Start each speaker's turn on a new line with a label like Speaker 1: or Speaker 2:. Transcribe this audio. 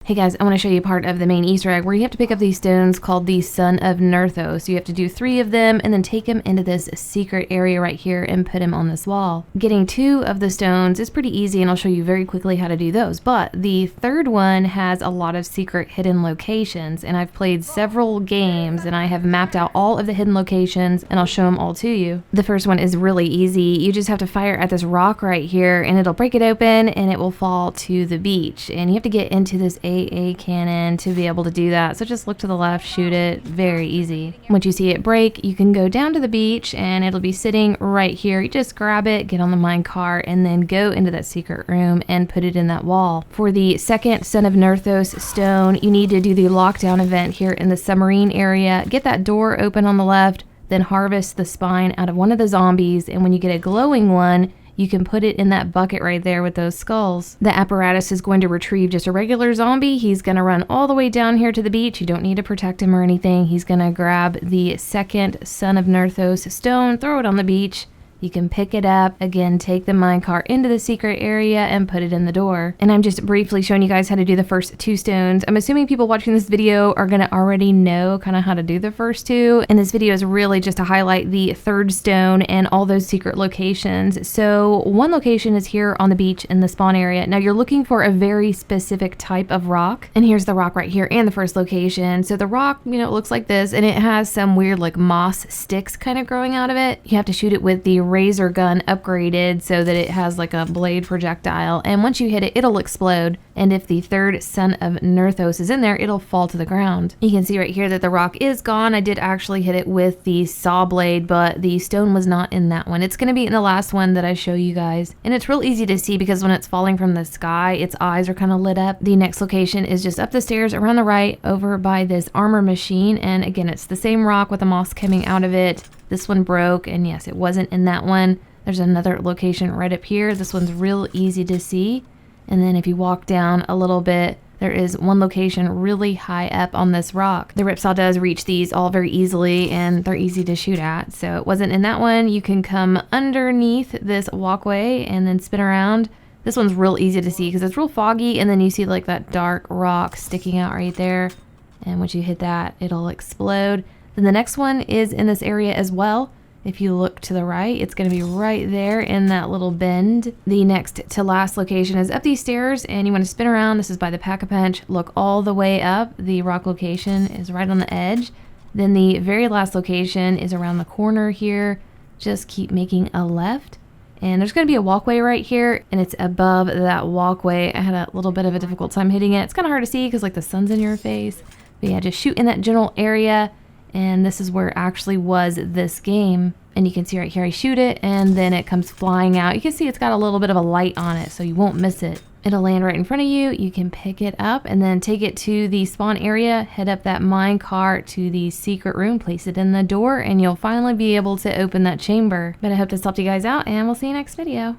Speaker 1: Hey guys, I want to show you part of the main Easter egg where you have to pick up these stones called the Son of Nerthus. You have to do 3 of them and then take him into this secret area right here and put him on this wall. Getting 2 of the stones is pretty easy and I'll show you very quickly how to do those. But the 3rd one has a lot of secret hidden locations, and I've played several games and I have mapped out all of the hidden locations and I'll show them all to you. The first one is really easy. You just have to fire at this rock right here and it'll break it open and it will fall to the beach. And you have to get into this AA cannon to be able to do that. So just look to the left, shoot it, very easy. Once you see it break, you can go down to the beach and it'll be sitting right here. You just grab it, get on the mine cart, and then go into that secret room and put it in that wall. For the 2nd Son of Nerthus stone, you need to do the lockdown event here in the submarine area. Get that door open on the left, then harvest the spine out of one of the zombies, and when you get a glowing one, you can put it in that bucket right there with those skulls. The apparatus is going to retrieve just a regular zombie. He's going to run all the way down here to the beach. You don't need to protect him or anything. He's going to grab the 2nd Son of Nerthus stone, throw it on the beach. You can pick it up, again, take the minecart into the secret area and put it in the door. And I'm just briefly showing you guys how to do the first 2 stones. I'm assuming people watching this video are gonna already know kind of how to do the first 2. And this video is really just to highlight the 3rd stone and all those secret locations. So one location is here on the beach in the spawn area. Now you're looking for a very specific type of rock. And here's the rock right here and the first location. So the rock, it looks like this, and it has some weird like moss sticks kind of growing out of it. You have to shoot it with the razor gun upgraded so that it has like a blade projectile, and once you hit it, it'll explode, and if the 3rd Son of Nerthus is in there, it'll fall to the ground. You can see right here that the rock is gone. I did actually hit it with the saw blade, but the stone was not in that one. It's going to be in the last one that I show you guys, and it's real easy to see because when it's falling from the sky, its eyes are kind of lit up. The next location is just up the stairs around the right over by this armor machine, and again, it's the same rock with the moss coming out of it. This one broke, and yes, it wasn't in that one. There's another location right up here. This one's real easy to see. And then if you walk down a little bit, there is one location really high up on this rock. The ripsaw does reach these all very easily, and they're easy to shoot at. So it wasn't in that one. You can come underneath this walkway and then spin around. This one's real easy to see because it's real foggy, and then you see like that dark rock sticking out right there. And once you hit that, it'll explode. Then the next one is in this area as well. If you look to the right, it's going to be right there in that little bend. The next to last location is up these stairs, and you want to spin around. This is by the Pack-a-Punch. Look all the way up. The rock location is right on the edge. Then the very last location is around the corner here. Just keep making a left. And there's going to be a walkway right here, and it's above that walkway. I had a little bit of a difficult time hitting it. It's kind of hard to see because like the sun's in your face. But yeah, just shoot in that general area. And this is where it actually was this game. And you can see right here, I shoot it and then it comes flying out. You can see it's got a little bit of a light on it, so you won't miss it. It'll land right in front of you. You can pick it up and then take it to the spawn area, head up that mine cart to the secret room, place it in the door, and you'll finally be able to open that chamber. But I hope this helped you guys out, and we'll see you next video.